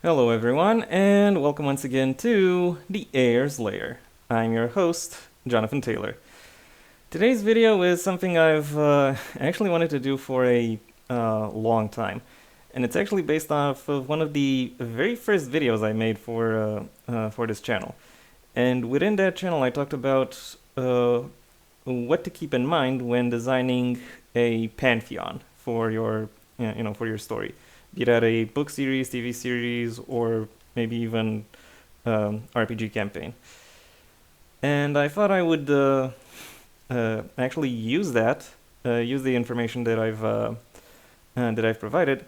Hello everyone, and welcome once again to the Heir's Lair. I'm your host, Jonathan Taylor. Today's video is something I've actually wanted to do for a long time, and it's actually based off of one of the very first videos I made for this channel. And within that channel, I talked about what to keep in mind when designing a pantheon for your story, be that a book series, TV series, or maybe even RPG campaign. And I thought I would actually use use the information that I've provided,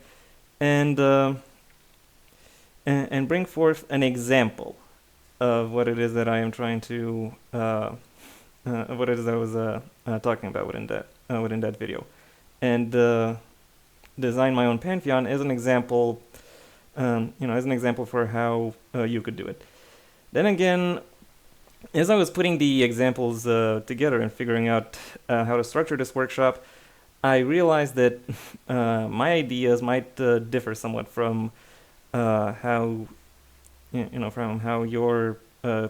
and and bring forth an example of what it is that I am trying to what it is I was talking about within that video, and design my own pantheon as an example, as an example for how you could do it. Then again, as I was putting the examples together and figuring out how to structure this workshop, I realized that my ideas might differ somewhat from how from how your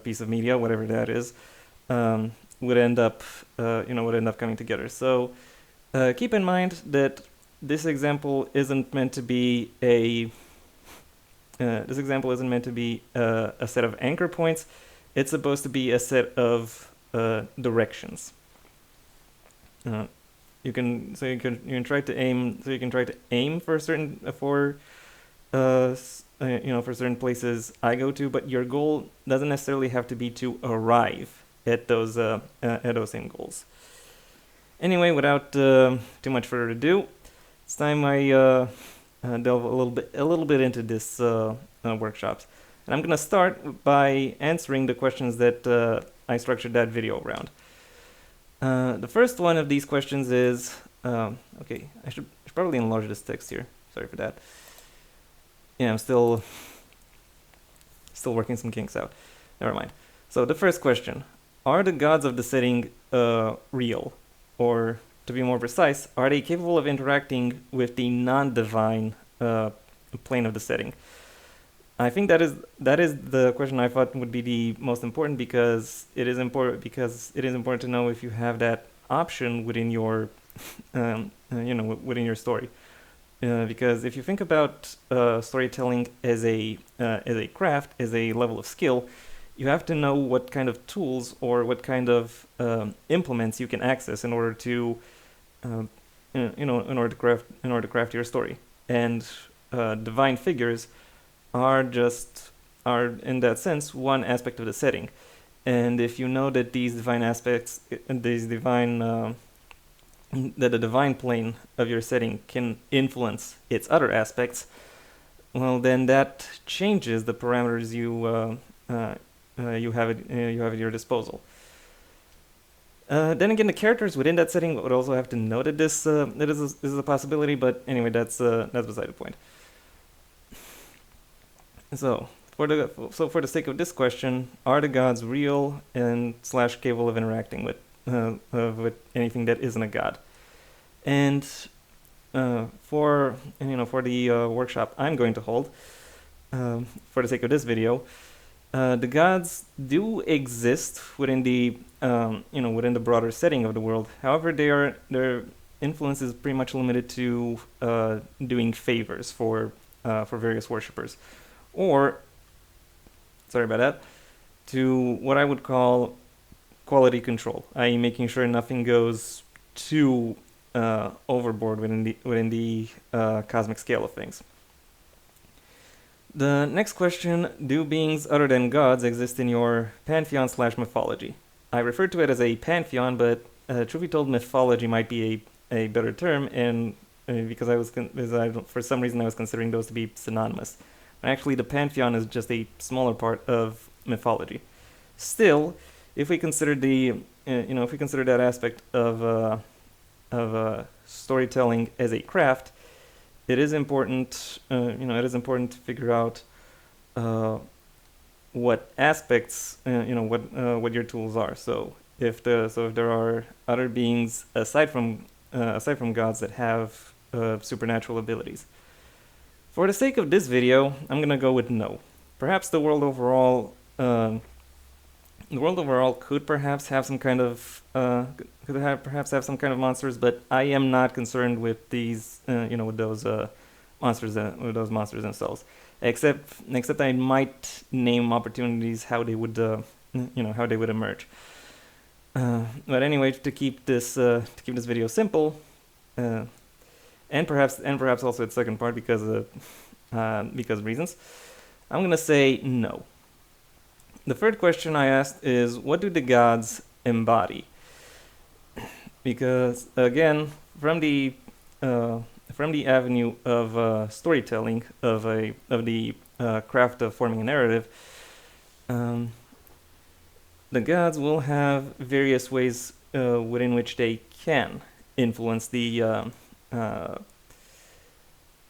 piece of media, whatever that is, would end up coming together. So keep in mind that this example isn't meant to be a set of anchor points. It's supposed to be a set of directions. You can try to aim for certain for certain places I go to, but your goal doesn't necessarily have to be to arrive at those same goals. Anyway, without too much further ado, it's time I delve a little bit into this workshops, and I'm gonna start by answering the questions that I structured that video around. The first one of these questions is okay. I should probably enlarge this text here. Sorry for that. Yeah, I'm still working some kinks out. Never mind. So the first question: are the gods of the setting real? Or, to be more precise, are they capable of interacting with the non-divine plane of the setting? I think that is the question I thought would be the most important, because it is important to know if you have that option within your within your story. Because if you think about storytelling as a craft, as a level of skill, you have to know what kind of tools or what kind of implements you can access in order to in order to craft your story. And divine figures are in that sense one aspect of the setting. And if you know that these divine aspects, that the divine plane of your setting can influence its other aspects, well, then that changes the parameters you have at your disposal. Then again, the characters within that setting would also have to know that this is a possibility. But anyway, that's beside the point. So for the sake of this question, are the gods real and / capable of interacting with anything that isn't a god? And for the workshop I'm going to hold, for the sake of this video, the gods do exist within the within the broader setting of the world. However, their influence is pretty much limited to doing favors for various worshippers, or sorry about that, to what I would call quality control, i.e., making sure nothing goes too overboard within the cosmic scale of things. The next question: do beings other than gods exist in your pantheon / mythology? I refer to it as a pantheon, but truth be told, mythology might be a better term, and because for some reason I was considering those to be synonymous. Actually, the pantheon is just a smaller part of mythology. Still, if we consider that aspect of storytelling as a craft, it is important. It is important to figure out what aspects, what your tools are. So if there are other beings aside from gods that have supernatural abilities. For the sake of this video, I'm gonna go with no. Perhaps the world overall could perhaps have some kind of monsters, but I am not concerned with these, with those monsters themselves. Except I might name opportunities how they would, emerge. But anyway, to keep this video simple, and perhaps also its second part because of reasons, I'm gonna say no. The third question I asked is, what do the gods embody? Because again, from the avenue of storytelling, of the craft of forming a narrative, the gods will have various ways within which they can influence the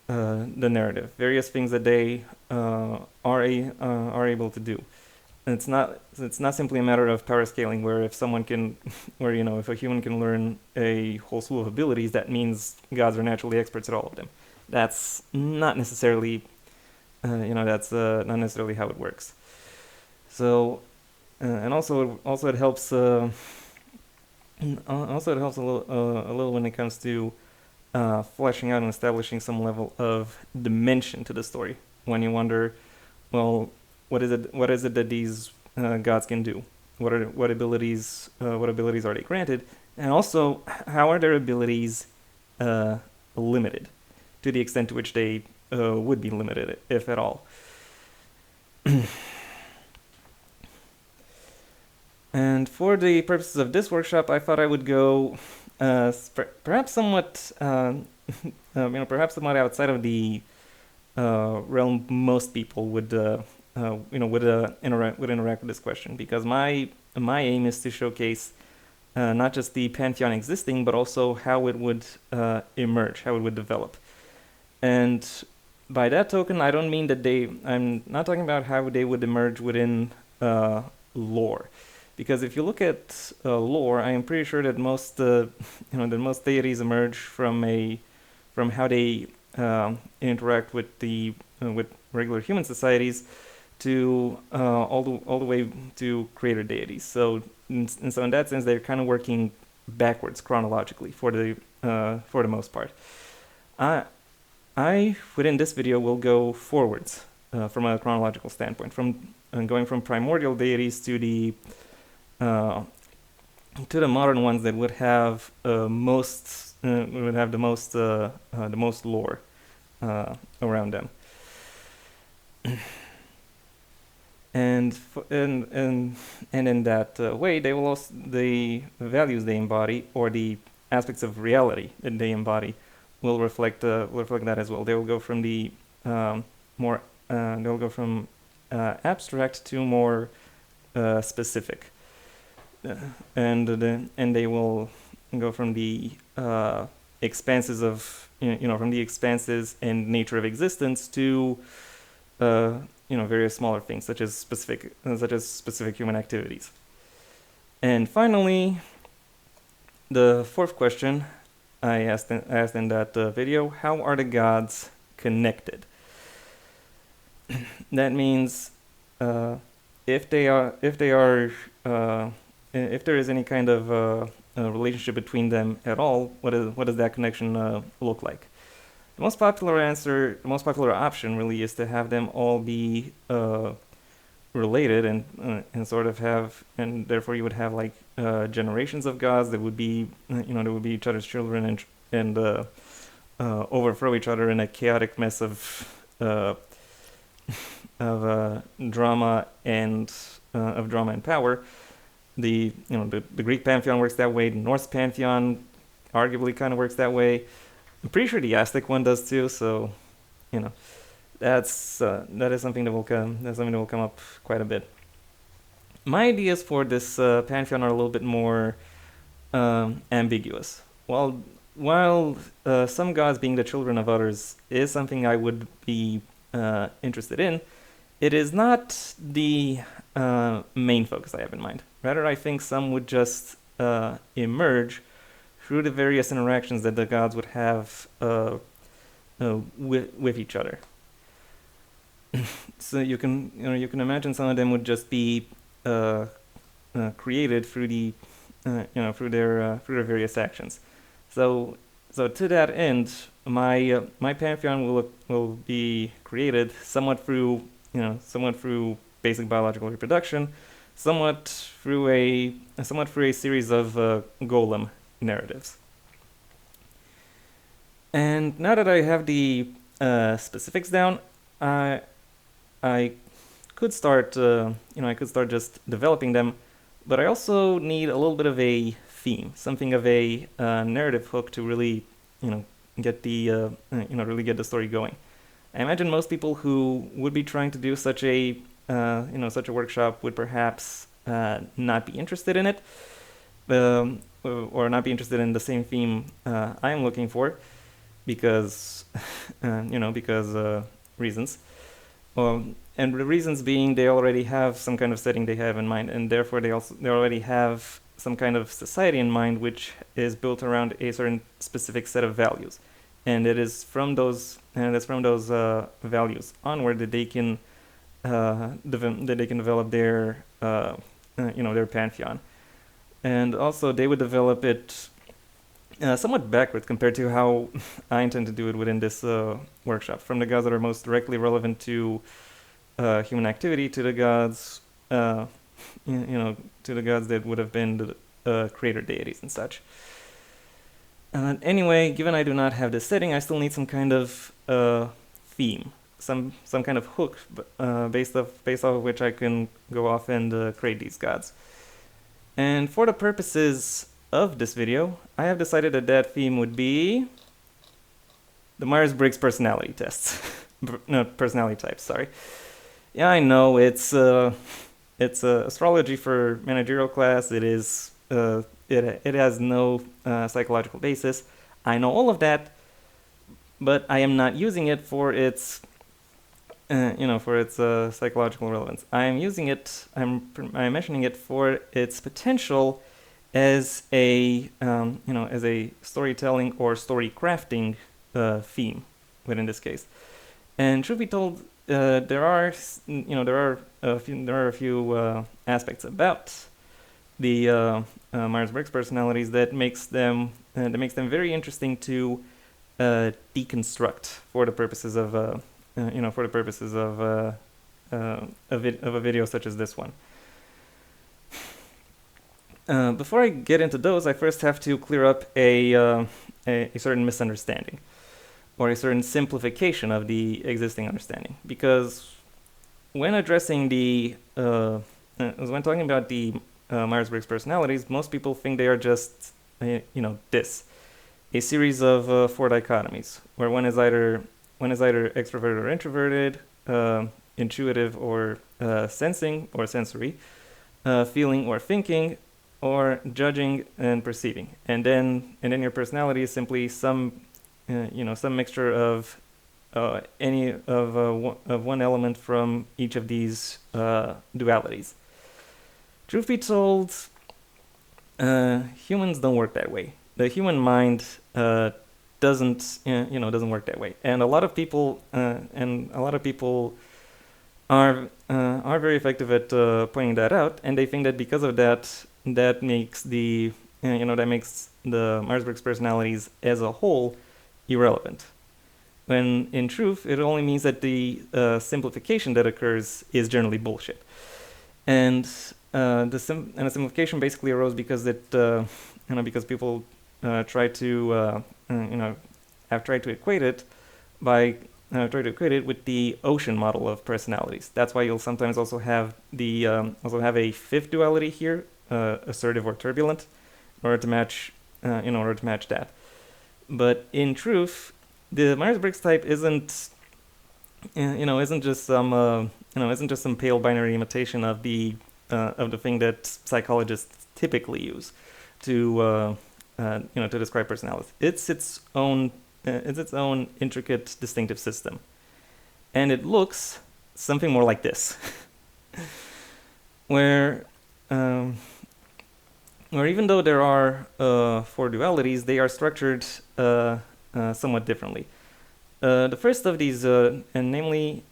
narrative. Various things that they are able to do. And it's not simply a matter of power scaling, where if someone can, if a human can learn a whole slew of abilities, that means gods are naturally experts at all of them. That's not necessarily, not necessarily how it works. So, and also it helps. Also, it helps a little when it comes to fleshing out and establishing some level of dimension to the story. When you wonder, well, what is it that these gods can do? What abilities are they granted? And also, how are their abilities limited, to the extent to which they would be limited, if at all? And for the purposes of this workshop, I thought I would go perhaps somewhat outside of the realm most people would interact with this question, because my aim is to showcase not just the Pantheon existing, but also how it would emerge, how it would develop. And by that token, I don't mean that I'm not talking about how they would emerge within lore, because if you look at lore, I am pretty sure that most deities emerge from how they interact with with regular human societies, to all the way to creator deities. So in that sense, they're kind of working backwards chronologically for the most part. I within this video will go forwards from a chronological standpoint, from going from primordial deities to the modern ones that would have the most lore around them. And in that way, they will also, the values they embody, or the aspects of reality that they embody, will reflect that as well. They will go from the abstract to more specific, and they will go from the expanses of from the expanses and nature of existence to various smaller things, such as specific human activities. And finally, the fourth question I asked in that video: how are the gods connected? That means if there is any kind of relationship between them at all, what does that connection look like? The most popular option really is to have them all be related and sort of have, and therefore you would have like generations of gods that would be each other's children and overthrow each other in a chaotic mess of drama and power. The Greek pantheon works that way. The Norse pantheon arguably kind of works that way. I'm pretty sure the Aztec one does too. So, that is something that will come up quite a bit. My ideas for this pantheon are a little bit more ambiguous. While some gods being the children of others is something I would be interested in, it is not the main focus I have in mind. Rather, I think some would just emerge through the various interactions that the gods would have with each other. so you can imagine some of them would just be created through the through their various actions. So to that end, my Pantheon will be created somewhat through basic biological reproduction, somewhat through a series of golem narratives. And now that I have the specifics down, I could start just developing them, but I also need a little bit of a theme, something of a narrative hook to really get the really get the story going. I imagine most people who would be trying to do such a workshop would perhaps not be interested in it, or not be interested in the same theme I am looking for, because reasons. And the reasons being they already have some kind of setting they have in mind, and therefore they already have some kind of society in mind which is built around a certain specific set of values, and it is from those values onward that they can develop their their pantheon, and also they would develop it somewhat backwards compared to how I intend to do it within this workshop, from the gods that are most directly relevant to human activity to the gods, to the gods that would have been the creator deities and such. Anyway, given I do not have this setting, I still need some kind of theme, some kind of hook based off of which I can go off and create these gods. And for the purposes of this video, I have decided that theme would be the Myers-Briggs personality tests. No, personality types, sorry. Yeah, I know, it's astrology for managerial class. It is it has no psychological basis. I know all of that, but I am not using it for its psychological relevance. I'm mentioning it for its potential as a storytelling or story crafting theme within this case. And truth be told, there are a few aspects about the Myers-Briggs personalities that makes them very interesting to deconstruct for the purposes of a video such as this one. Before I get into those, I first have to clear up a certain misunderstanding, or a certain simplification of the existing understanding. Because when addressing when talking about the Myers-Briggs personalities, most people think they are just, a series of 4 dichotomies, where one is either extroverted or introverted, intuitive or sensing or sensory, feeling or thinking, or judging and perceiving, and then your personality is simply some mixture of one element from each of these dualities. Truth be told, humans don't work that way. The human mind doesn't work that way, and a lot of people are very effective at pointing that out, and they think that because of that makes the Myers-Briggs personalities as a whole irrelevant, when in truth it only means that the simplification that occurs is generally bullshit. And the simplification basically arose because because people have tried to equate it with the ocean model of personalities. That's why you'll sometimes also have a fifth duality here, assertive or turbulent, in order to match that. But in truth, the Myers-Briggs type isn't just some pale binary imitation of the thing that psychologists typically use to describe personalities. It's its own intricate, distinctive system, and it looks something more like this, where even though there are 4 dualities, they are structured somewhat differently. The first of these, and namely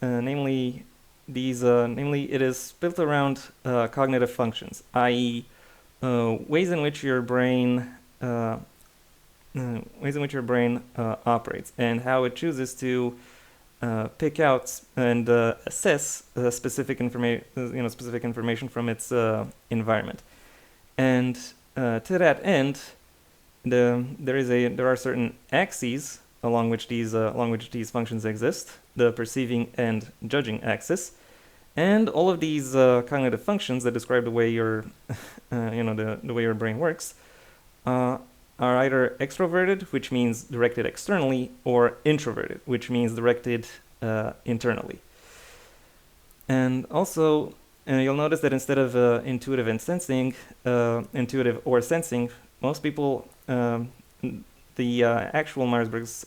namely it is built around cognitive functions, i.e., ways in which your brain operates and how it chooses to pick out and assess specific information from its environment. And to that end, there are certain axes along which these functions exist: the perceiving and judging axis, and all of these cognitive functions that describe the way your the way your brain works are either extroverted, which means directed externally, or introverted, which means directed internally. And also, you'll notice that instead of intuitive or sensing, most people, the actual Myers-Briggs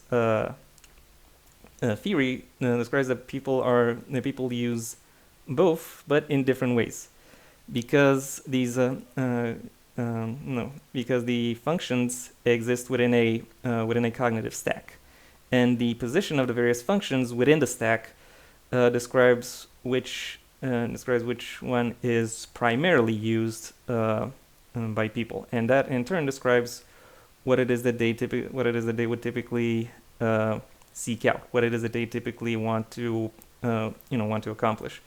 theory describes that people use both, but in different ways, because because the functions exist within a cognitive stack, and the position of the various functions within the stack describes which one is primarily used by people, and that in turn describes what it is that they would typically seek out, what it is that they typically want to accomplish.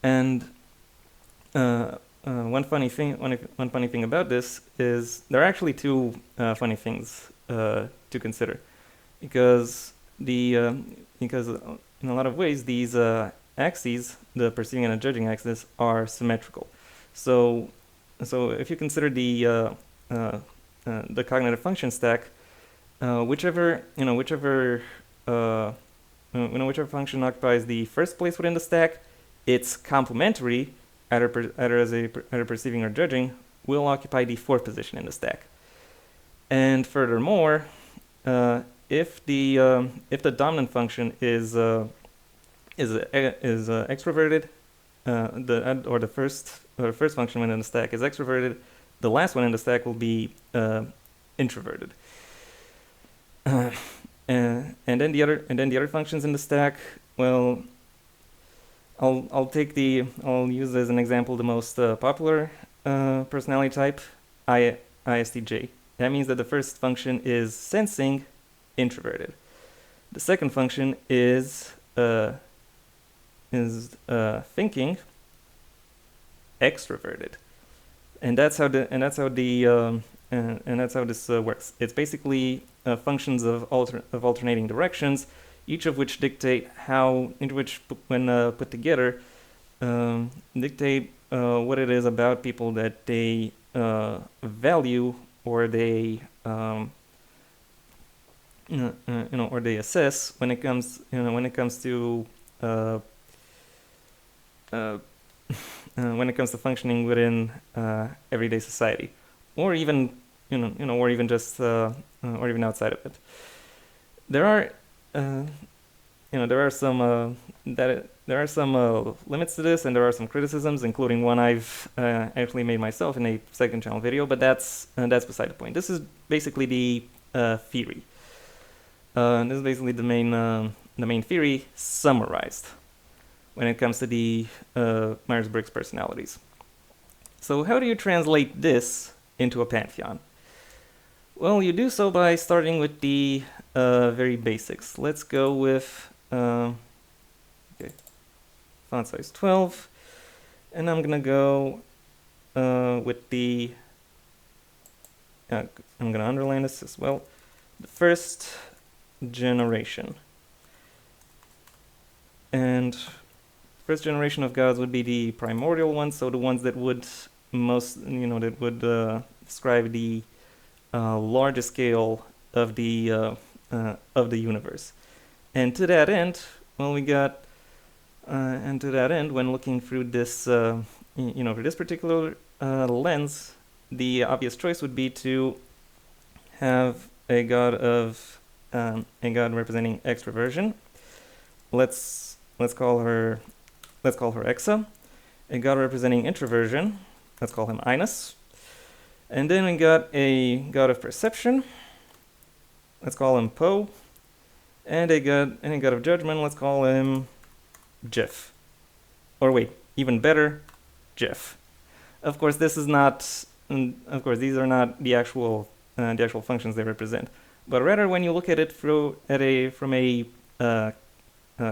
And one funny thing about this is there are actually two funny things to consider, because in a lot of ways these axes, the perceiving and the judging axis, are symmetrical. So if you consider the cognitive function stack, whichever function occupies the first place within the stack, it's complementary, either perceiving or judging, will occupy the fourth position in the stack. And furthermore, if the dominant function is extroverted, the first function within the stack is extroverted, the last one in the stack will be introverted. And then the other functions in the stack, well, I'll use as an example the most popular personality type, ISTJ. That means that the first function is sensing, introverted. The second function is thinking, extroverted. And that's how this works. It's basically functions of alternating directions, each of which dictate when put together, dictate what it is about people that they value, or they or they assess when it comes to functioning within everyday society, or even just or even outside of it. There are some limits to this, and there are some criticisms, including one I've actually made myself in a second channel video, but that's beside the point. This is basically the theory. This is basically the main theory summarized when it comes to the Myers-Briggs personalities. So how do you translate this into a pantheon? Well, you do so by starting with the very basics. Let's go with font size 12, and I'm gonna go with the I'm gonna underline this as well. The first generation, and first generation of gods would be the primordial ones, so the ones that would describe the largest scale of the universe. And to that end, when looking through this, for this particular lens, the obvious choice would be to have a god representing extroversion. Let's call her Exa. A god representing introversion. Let's call him Inus. And then we got a god of perception. Let's call him Po. And a god of judgment, let's call him Jeff. Or wait, even better, Jeff. Of course, this is not. Of course, these are not the actual functions they represent, but rather when you look at it from a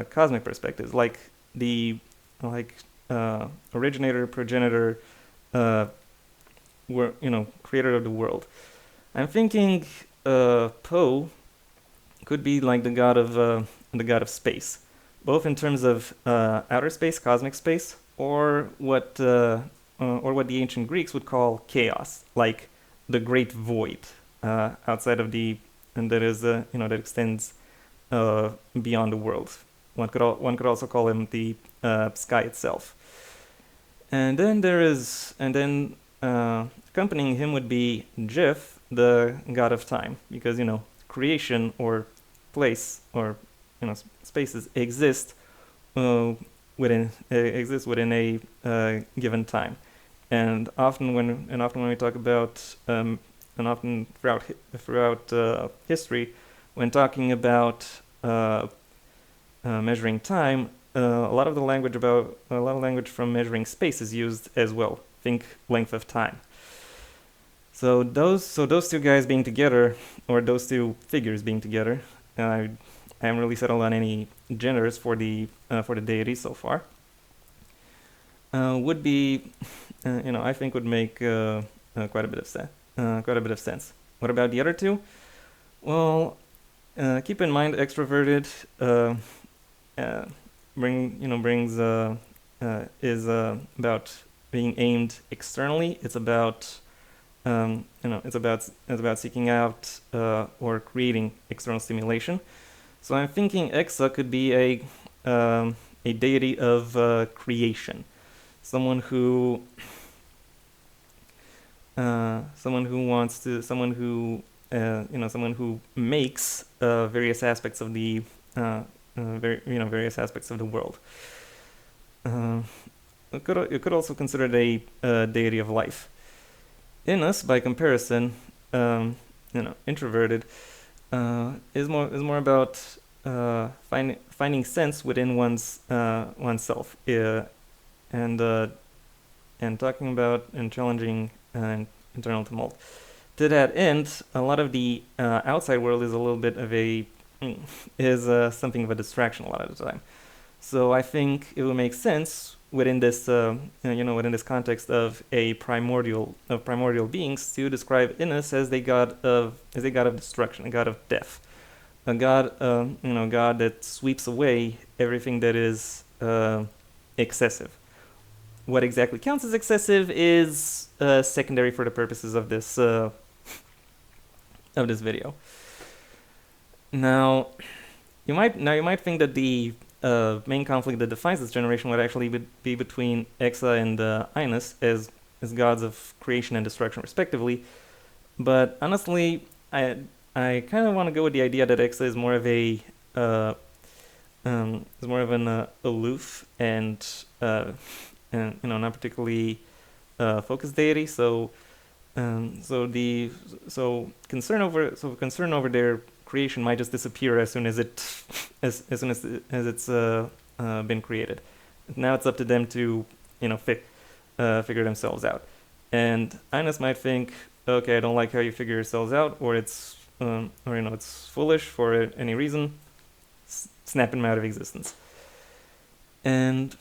cosmic perspective, like the originator, progenitor, creator of the world. I'm thinking Poe could be like the god of space, both in terms of outer space, cosmic space, or what the ancient Greeks would call chaos, like the great void outside of and that is that extends beyond the world. One could also call him the sky itself. And then accompanying him would be Jeff, the god of time, because creation or place or spaces exist within a given time, and often when we talk about and often throughout history, when talking about measuring time, a lot of language from measuring space is used as well. Think length of time. So those two guys being together, or those two figures being together, I haven't really settled on any genders for the deity so far. Would be, I think would make quite a bit of sense. What about the other two? Well, keep in mind, extroverted is about being aimed externally. It's about it's about seeking out or creating external stimulation. So I'm thinking Exa could be a deity of creation, someone who makes various aspects of the various aspects of the world. You could also consider it a deity of life. Inus, by comparison, introverted, is more about finding sense within oneself, and talking about and challenging internal tumult. To that end, a lot of the outside world is a little bit of something of a distraction a lot of the time. So I think it will make sense within this context of primordial beings to describe Inus as a god of destruction, a god of death, a god god that sweeps away everything that is excessive. What exactly counts as excessive is secondary for the purposes of this video. Now, you might think that the main conflict that defines this generation would actually be between Exa and Inus as gods of creation and destruction, respectively. But honestly, I kind of want to go with the idea that Exa is more of an aloof and not particularly focused deity. So concern over their creation might just disappear as soon as it's been created. Now it's up to them to figure themselves out. And Inus might think, okay, I don't like how you figure yourselves out, or it's foolish for any reason. Snap them out of existence. And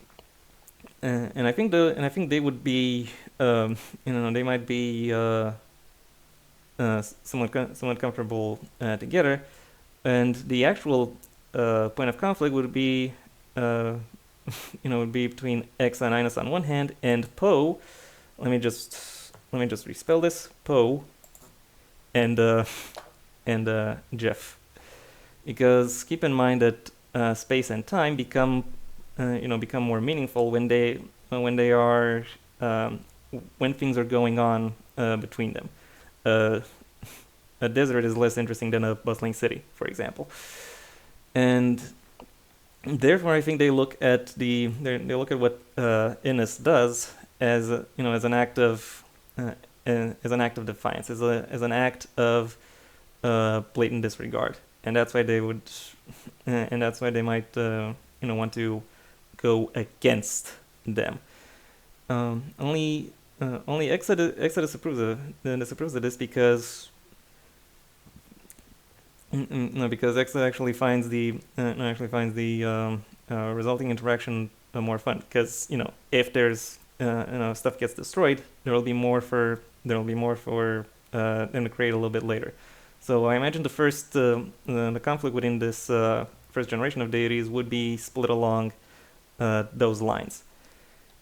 I think they would be they might be somewhat comfortable together, and the actual point of conflict would be would be between Exa and Inus on one hand, and Poe. Let me just respell this: Poe and Jeff, because keep in mind that space and time become more meaningful when things are going on between them. A desert is less interesting than a bustling city, for example, and therefore I think they look at what Inus does as an act of defiance, as an act of blatant disregard, and that's why they would and that's why they might want to go against them. Only Exodus disapproves of this because because Exodus actually finds the resulting interaction more fun, because if there's stuff gets destroyed, there will be more for them to create a little bit later. So I imagine the conflict within this first generation of deities would be split along those lines,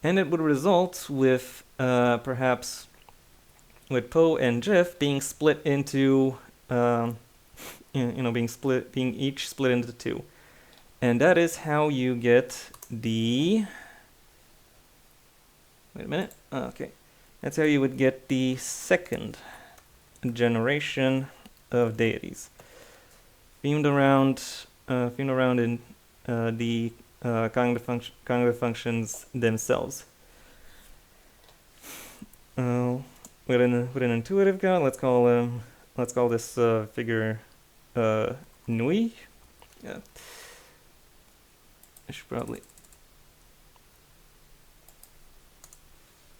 and it would result with perhaps with Poe and Jeff being split into being each split into two, and that is how you get the. Wait a minute. Okay, that's how you would get the second generation of deities, themed around in the cognitive functions themselves. With an intuitive god, let's call this figure Nui. Yeah, I should probably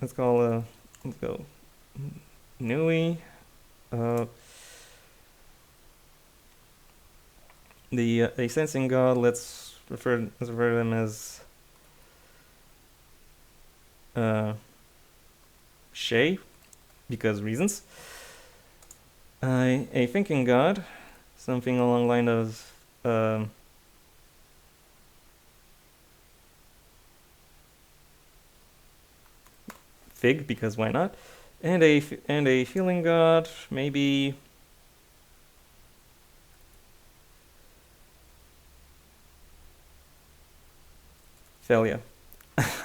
let's go Nui. The sensing god, let's refer to them as Shay, because reasons. A thinking god, something along the line of Fig, because why not? And a feeling god, maybe Thalia.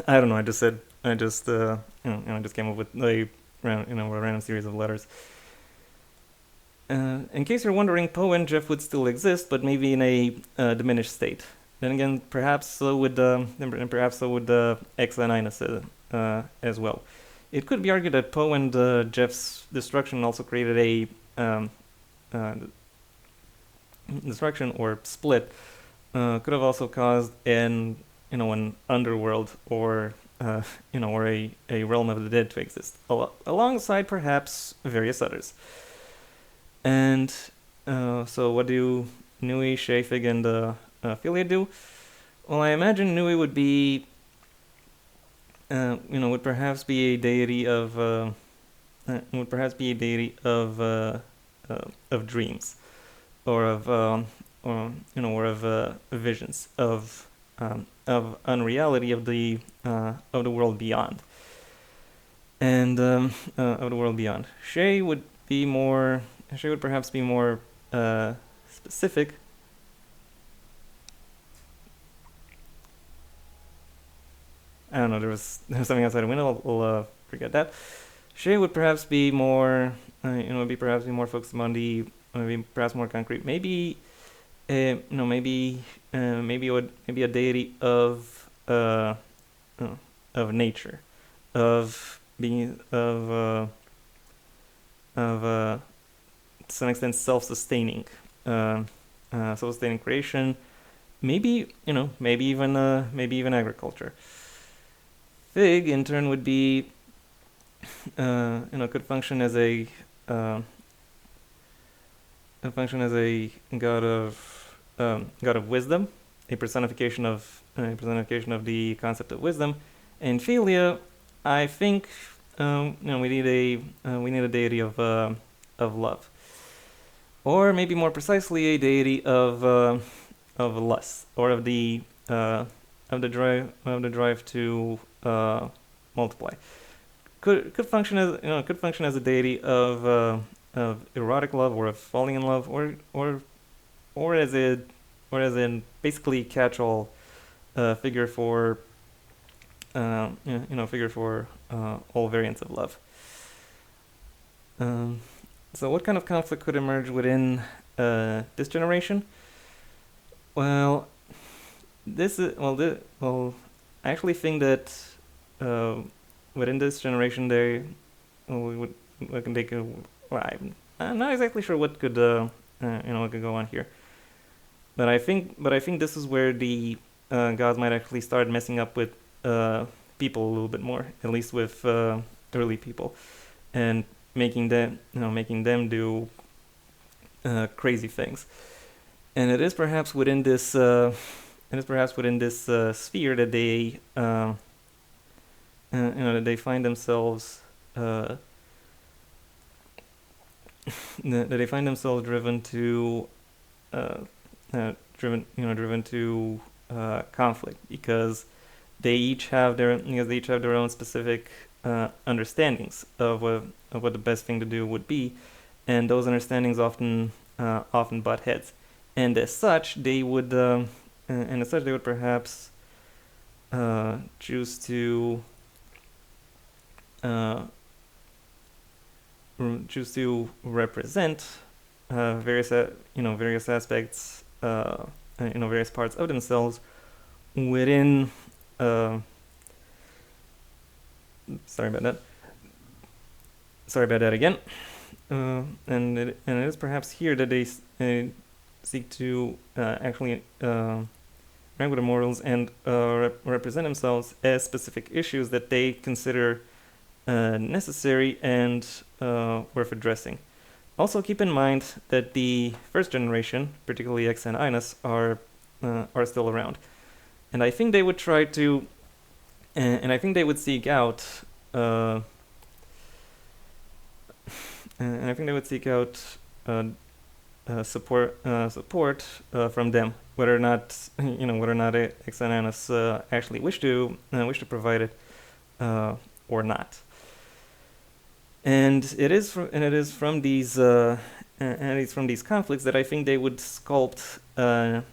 I don't know. I just came up with a random series of letters. In case you're wondering, Poe and Jeff would still exist, but maybe in a diminished state. Then again, perhaps so would X and Inus as well. It could be argued that Poe and Jeff's destruction also created a destruction or split. Could have also caused an underworld or or a realm of the dead to exist, alongside perhaps various others. And so what do Nui, Shafig, and Philia do? Well, I imagine Nui would be, would perhaps be a deity of, of dreams, or of visions of unreality of the world beyond, and of the world beyond. Shay would perhaps be more specific. I don't know. There was something outside the window. We'll forget that. Shay would perhaps be more, perhaps be more focused on the, perhaps more concrete. Maybe, maybe a deity of nature, of being to some extent self-sustaining creation. Maybe even agriculture. Fig, in turn, would be, could function as a god of wisdom, a personification of the concept of wisdom. And Philia, I think, we need a deity of love, or maybe more precisely, a deity of lust, or of the drive to multiply. Could function as a deity of erotic love, or of falling in love, or as in basically catch-all figure for all variants of love. So what kind of conflict could emerge within this generation? Well, I actually think that within this generation, I'm not exactly sure what could go on here. but I think this is where the gods might actually start messing up with people a little bit more, at least with early people, and making them do crazy things. And it is perhaps within this sphere that they that they find themselves that they find themselves driven to conflict, because they each have their own specific understandings of what the best thing to do would be, and those understandings often butt heads, and as such they would perhaps choose to represent various aspects, various parts of themselves within. Sorry about that again. And it is perhaps here that they seek to actually rank with immortals and represent themselves as specific issues that they consider necessary and worth addressing. Also, keep in mind that the first generation, particularly X and Inus, are still around, and I think they would try to, and I think they would seek out, support from them, whether or not X and Inus actually wish to provide it or not. And it is from these conflicts that I think they would sculpt that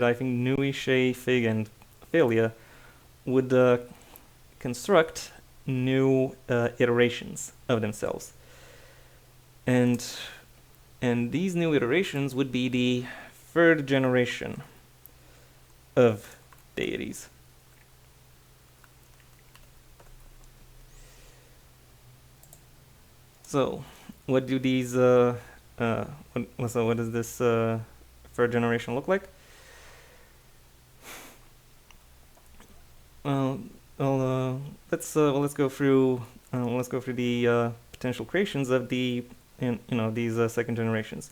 I think Nui, Shay, Fig, and Thalia would construct new iterations of themselves, and these new iterations would be the third generation of deities. So, what do these what does this third generation look like? Let's go through the potential creations of these second generations.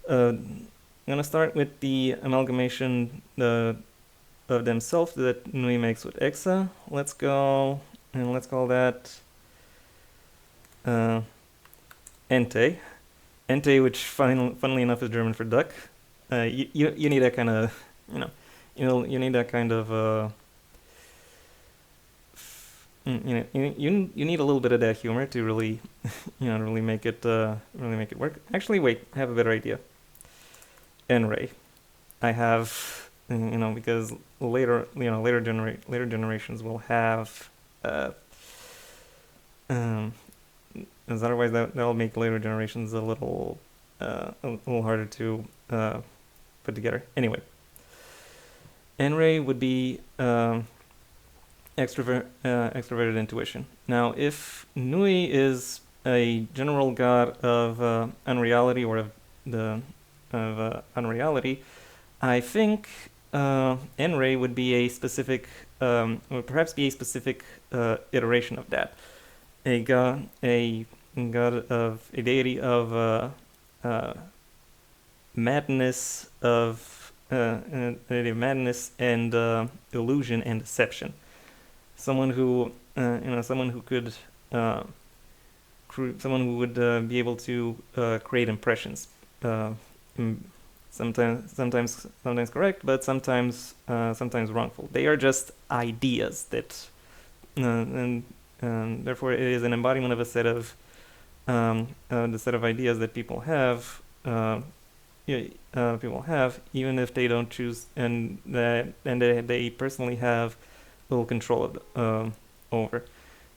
I'm gonna start with the amalgamation of themselves that Nui makes with Exa. Let's go and let's call that Ente, which funnily enough is German for duck. You need that kind of you need that kind of you need a little bit of that humor to really really make it work. Actually, wait, I have a better idea. N-ray. I have because later generations will have as otherwise that'll make later generations a little harder to put together. Anyway, N-ray would be extroverted intuition. Now, if Nui is a general god of unreality, or of unreality, I think N-ray would be a specific, would perhaps be a specific iteration of that. A deity of madness, madness and illusion and deception. Someone who could, someone who would be able to create impressions. Sometimes correct, but sometimes wrongful. They are just ideas that, and therefore it is an embodiment of a set of the set of ideas that people have. Even if they don't choose, and they personally have little control over.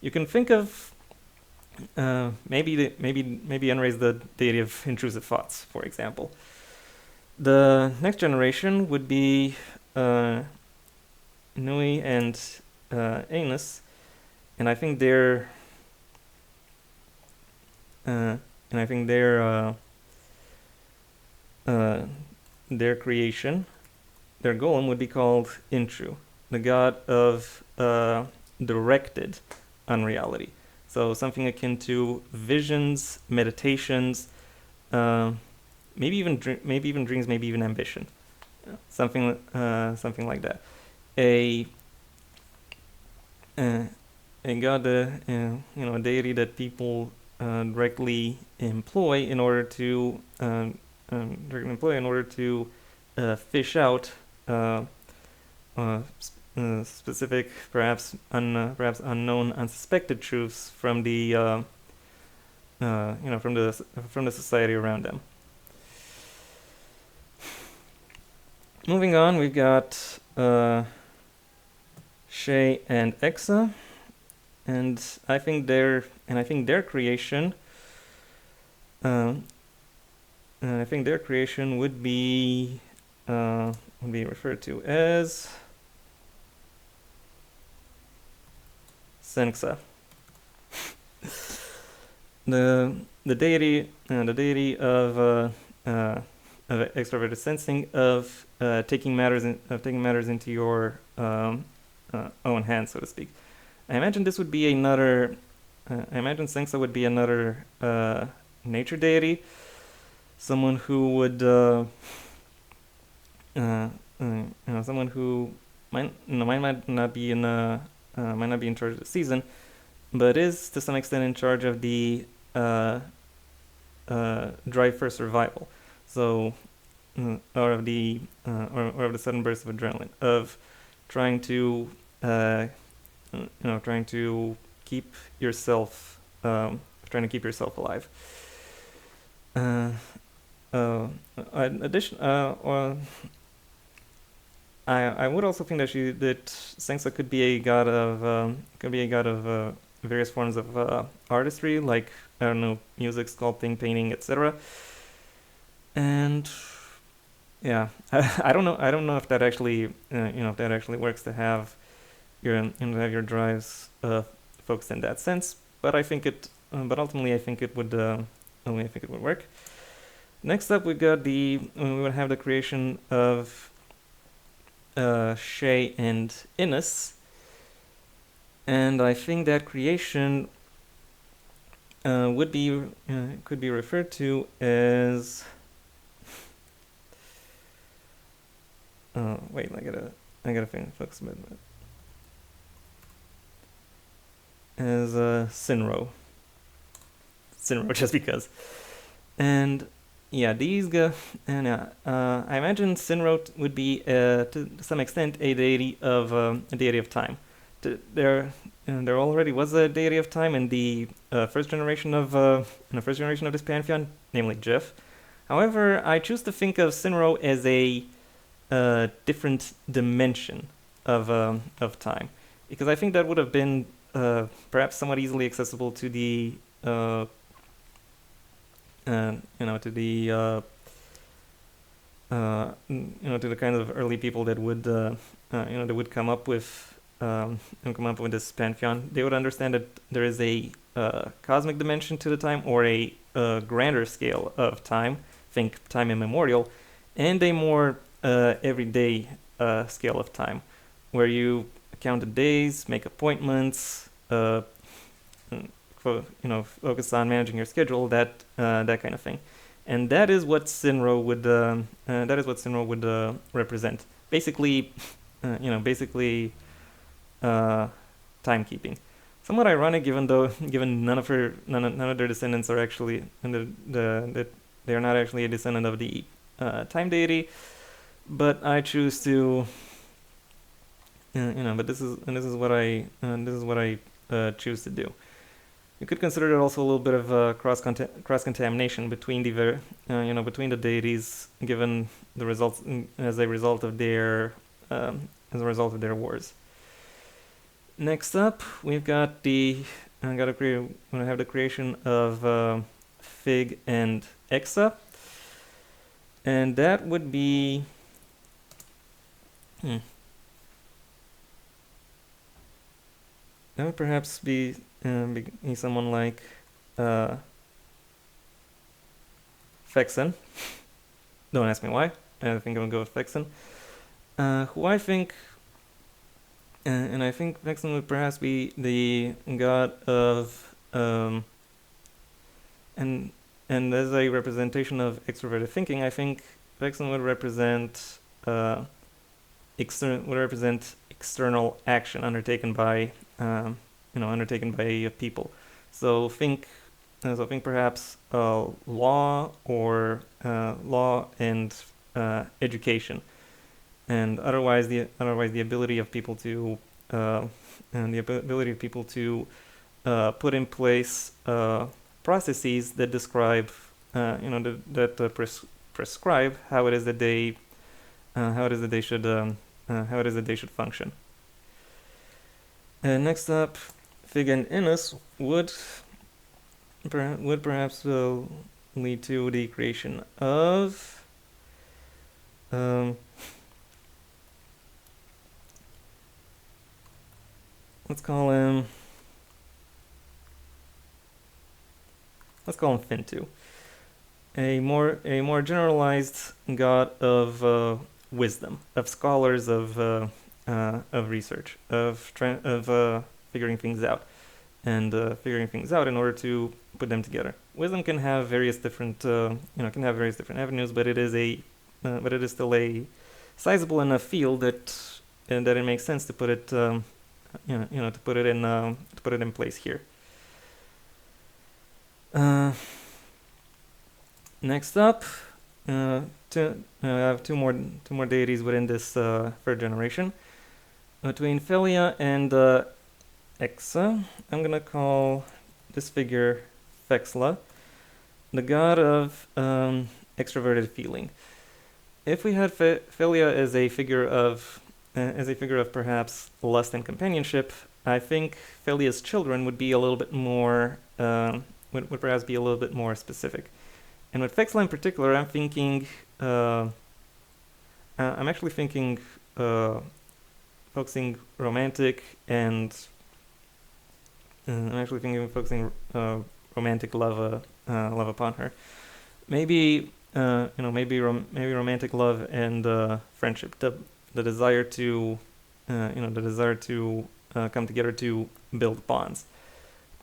You can think of maybe N-ray is the deity of intrusive thoughts, for example. The next generation would be Nui and Anus, and I think they're their creation, their golem would be called Intru, the god of directed unreality. So something akin to visions, meditations, maybe even dreams, maybe even ambition, something like that. A god, a deity that people directly employ in order to fish out specific, perhaps unknown, unsuspected truths from the from the society around them. Moving on, we've got Shay and Exa, and I think their creation. I think their creation would be referred to as Senxa. the deity of extroverted sensing, of taking matters into your own hands, so to speak. I imagine this would be another. I imagine Senxa would be another nature deity, someone who would, someone who might not be in charge of the season, but is to some extent in charge of the drive for survival. So, or of the sudden burst of adrenaline, of trying to keep yourself alive. I would also think that Senxa could be a god of various forms of artistry, like, I don't know, music, sculpting, painting, etc. And yeah, I don't know if that actually works to have your drives focused in that sense. But I think it. But ultimately, I think it would. Work. Next up, we would have the creation of Shay and Innes, and I think that creation could be referred to as. Wait, I gotta focus a bit. As Sinro, just because. And yeah, these go. And I imagine Sinro would be to some extent a deity of time. There already was a deity of time in the first generation of this pantheon, namely Jeff. However, I choose to think of Sinro as a different dimension of time, because I think that would have been perhaps somewhat easily accessible to the to the kinds of early people that would come up with this pantheon. They would understand that there is a cosmic dimension to the time, or a grander scale of time, think time immemorial, and a more everyday scale of time, where you count the days, make appointments, focus on managing your schedule, that kind of thing. And that is what Sinro would represent. Basically, timekeeping. Somewhat ironic, given none of their descendants are actually, that they are not actually a descendant of the time deity. But I choose to, But this is what I choose to do. You could consider it also a little bit of cross contamination between between the deities, given the results as a result of their wars. Next up, we've got the creation of Fig and Exa, and that would be. That would perhaps be someone like Fexen. Don't ask me why. I think I'm gonna go with Vexen. Who I think, and I think Vexen would perhaps be the god of, and as a representation of extroverted thinking, I think Vexen would represent external action undertaken by people. So think perhaps law or law and education, and otherwise the ability of people to put in place processes that describe prescribe how it is that they should function. Next up, Fig and Innes would perhaps lead to the creation of let's call him Fintu, a more generalized god of wisdom, of scholars, of research, of figuring things out, and figuring things out in order to put them together. Wisdom can have various different avenues, but it is still a sizable enough field that it makes sense to put it to put it in place here. Next up, I have two more deities within this third generation. Between Felia and Exa, I'm gonna call this figure Fexla, the god of extroverted feeling. If we had Felia as a figure of perhaps lust and companionship, I think Felia's children would be a little bit more would perhaps be a little bit more specific. And with Fexla in particular, I'm actually thinking focusing romantic and focusing romantic love upon her. Maybe maybe romantic love and friendship. The desire to come together to build bonds.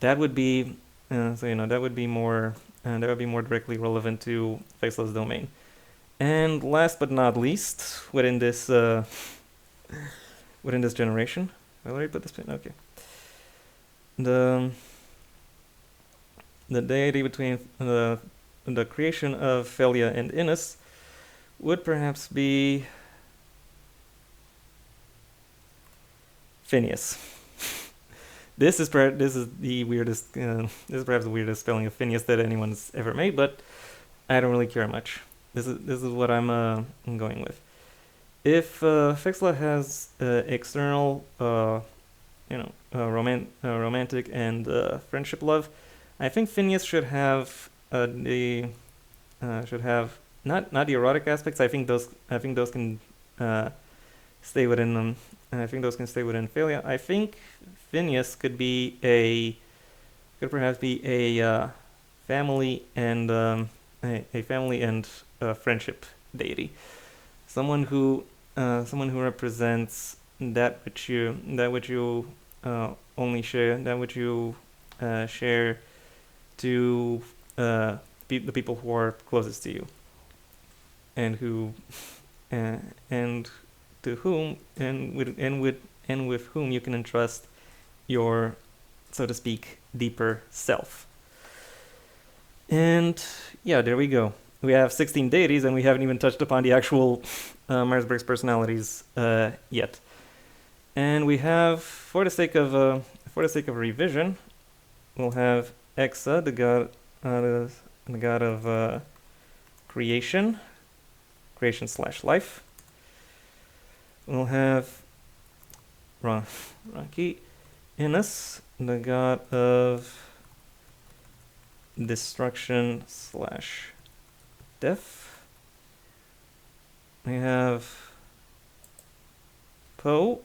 That would be that would be more directly relevant to Fexla's domain. And last but not least, within this generation, I already put this pin. Okay. The deity between the creation of Felia and Innes would perhaps be Phineas. This is perhaps the weirdest spelling of Phineas that anyone's ever made, but I don't really care much. This is what I'm going with. If Fexla has external romantic and friendship love, I think Phineas should have not the erotic aspects. I think those can stay within them. I think those can stay within Felia. I think Phineas could perhaps be a family and friendship deity, someone who represents that which you only share, that which you share to the people who are closest to you, and to whom with whom you can entrust your, so to speak, deeper self. And yeah, there we go. We have 16 deities, and we haven't even touched upon the actual Myers-Briggs personalities yet. And we have, for the sake of revision, we'll have Exa, the god of creation / life. We'll have Raki, Innes, the god of destruction / death. We have Po,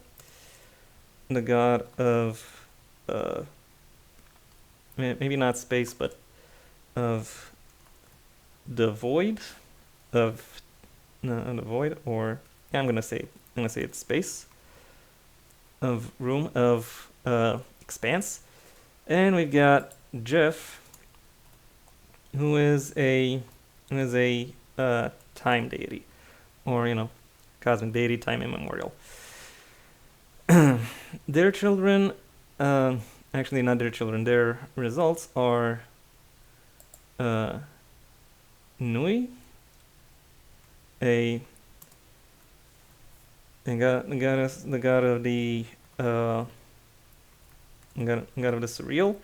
the god of maybe not space, but of the void, of the void, or yeah, I'm gonna say it's space of room of expanse. And we've got Jeff, who is a time deity, or cosmic deity, time immemorial. Their children, actually not their children. Their results are Nui, the god of the god of the surreal,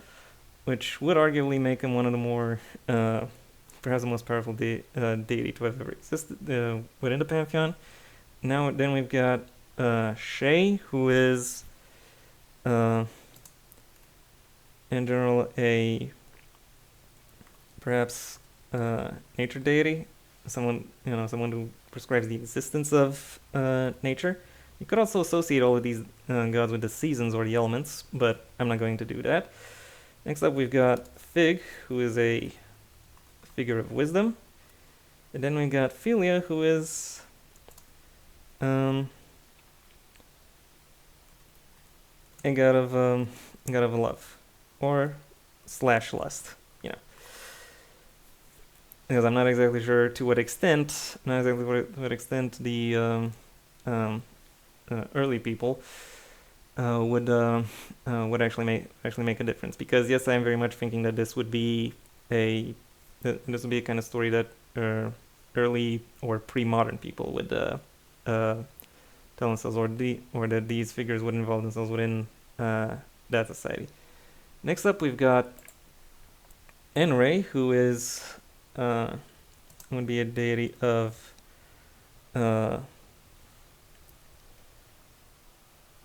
which would arguably make him one of the more perhaps the most powerful deity to have ever existed within the Pantheon. Then we've got Shay, who is in general a perhaps nature deity, someone who prescribes the existence of nature. You could also associate all of these gods with the seasons or the elements, but I'm not going to do that. Next up, we've got Fig, who is a figure of wisdom. And then we got Philia, who is a god of love, or slash lust, because I'm not exactly sure to what extent, the early people would actually make a difference. Because yes, I am very much thinking that this would be a kind of story that early or pre-modern people would tell themselves, or that these figures would involve themselves within that society. Next up, we've got Enray, who is would be a deity of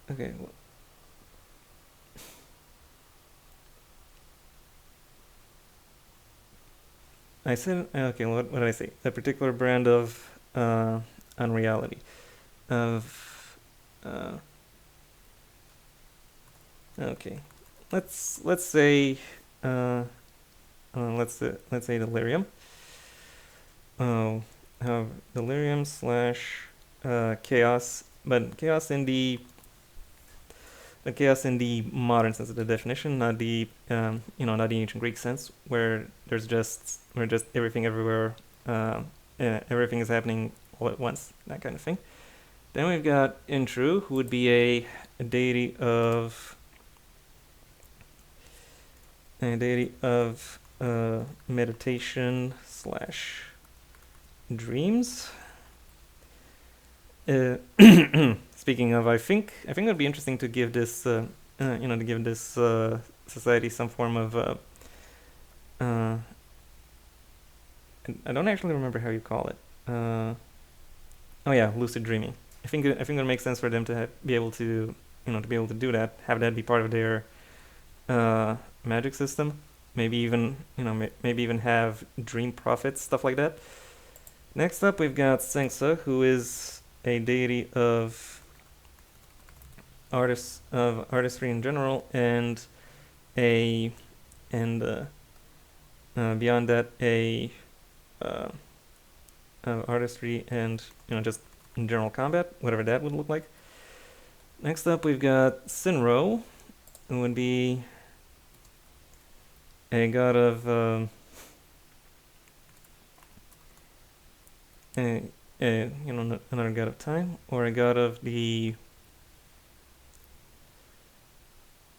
okay. I said okay. What did I say? A particular brand of unreality, of okay. Let's say let's say delirium. Delirium slash chaos, but chaos in the modern sense of the definition, not the not the ancient Greek sense, where just everything everywhere, everything is happening all at once, that kind of thing. Then we've got Intru, who would be a deity of meditation slash dreams. Speaking of, I think it would be interesting to give this society some form of I don't actually remember how you call it. Oh yeah, lucid dreaming. I think it makes sense for them to be able to do that, have that be part of their magic system. Maybe even have dream prophets, stuff like that. Next up, we've got Sengsa, who is a deity of artistry in general, and beyond that, artistry and just in general combat, whatever that would look like. Next up, we've got Sinro, who would be a god of another god of time, or a god of the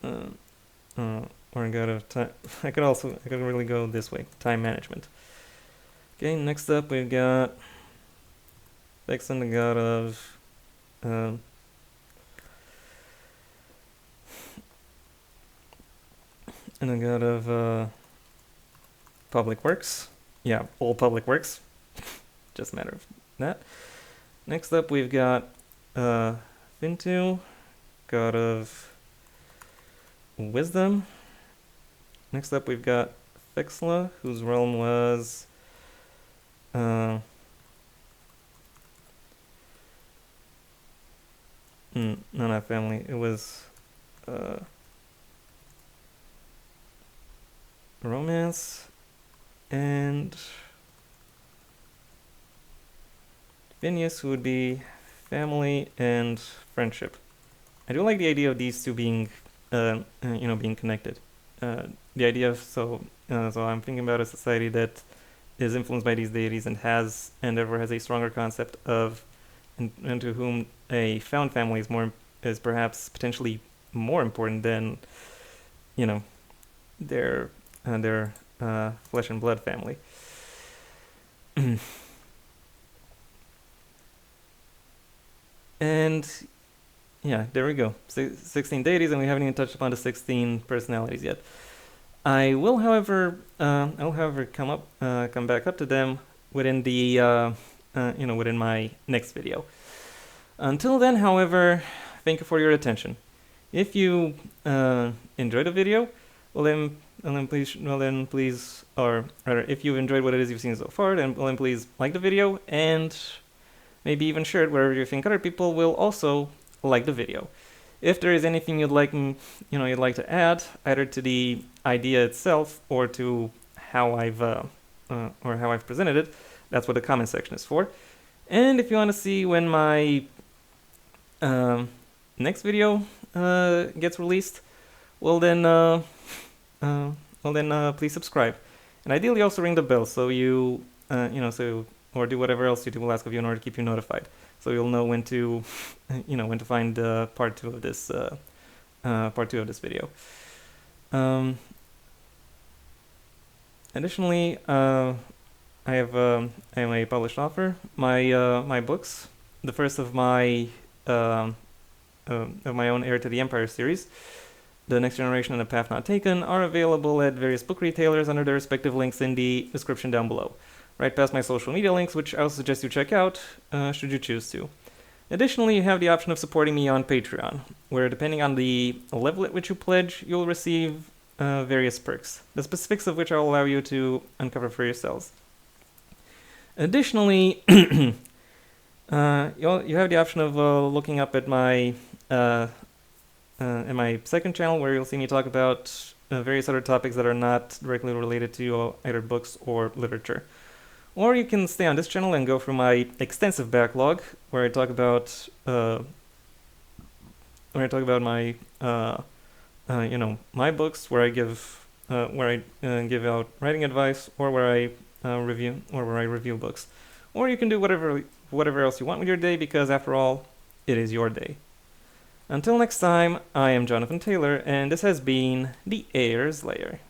or a god of time. I could really go this way, time management. Okay, next up we've got Vexen, the god of and a god of public works. Yeah, all public works. Just a matter of that. Next up we've got Fintu, god of wisdom. Next up we've got Fixla, whose realm was no, not family. It was romance and Phineas would be family and friendship. I do like the idea of these two being, being connected. The idea of so I'm thinking about a society that is influenced by these deities and therefore has a stronger concept of, and to whom a found family is perhaps potentially more important than, their flesh and blood family. And yeah, there we go. 16 deities, and we haven't even touched upon the 16 personalities yet. I will, however, come back up to them within the, within my next video. Until then, however, thank you for your attention. If you enjoyed the video, please, or rather, if you've enjoyed what it is you've seen so far, then please like the video and maybe even share it wherever you think other people will also like the video. If there is anything you'd like to add, either to the idea itself or to how I've presented it, that's what the comment section is for. And if you want to see when my next video gets released, please subscribe, and ideally also ring the bell so you or do whatever else YouTube will ask of you in order to keep you notified, so you'll know when to find part 2 of this video. Additionally, I am a published author. My books, the first of my own Heir to the Empire series, The Next Generation and The Path Not Taken, are available at various book retailers under their respective links in the description down below, right past my social media links, which I also suggest you check out, should you choose to. Additionally, you have the option of supporting me on Patreon, where depending on the level at which you pledge, you'll receive various perks, the specifics of which I'll allow you to uncover for yourselves. Additionally, you have the option of looking up at my second channel, where you'll see me talk about various other topics that are not directly related to either books or literature. Or you can stay on this channel and go through my extensive backlog, where I talk about my my books, where I give out writing advice, or where I review books. Or you can do whatever else you want with your day, because after all, it is your day. Until next time, I am Jonathan Taylor, and this has been the Heir's Lair.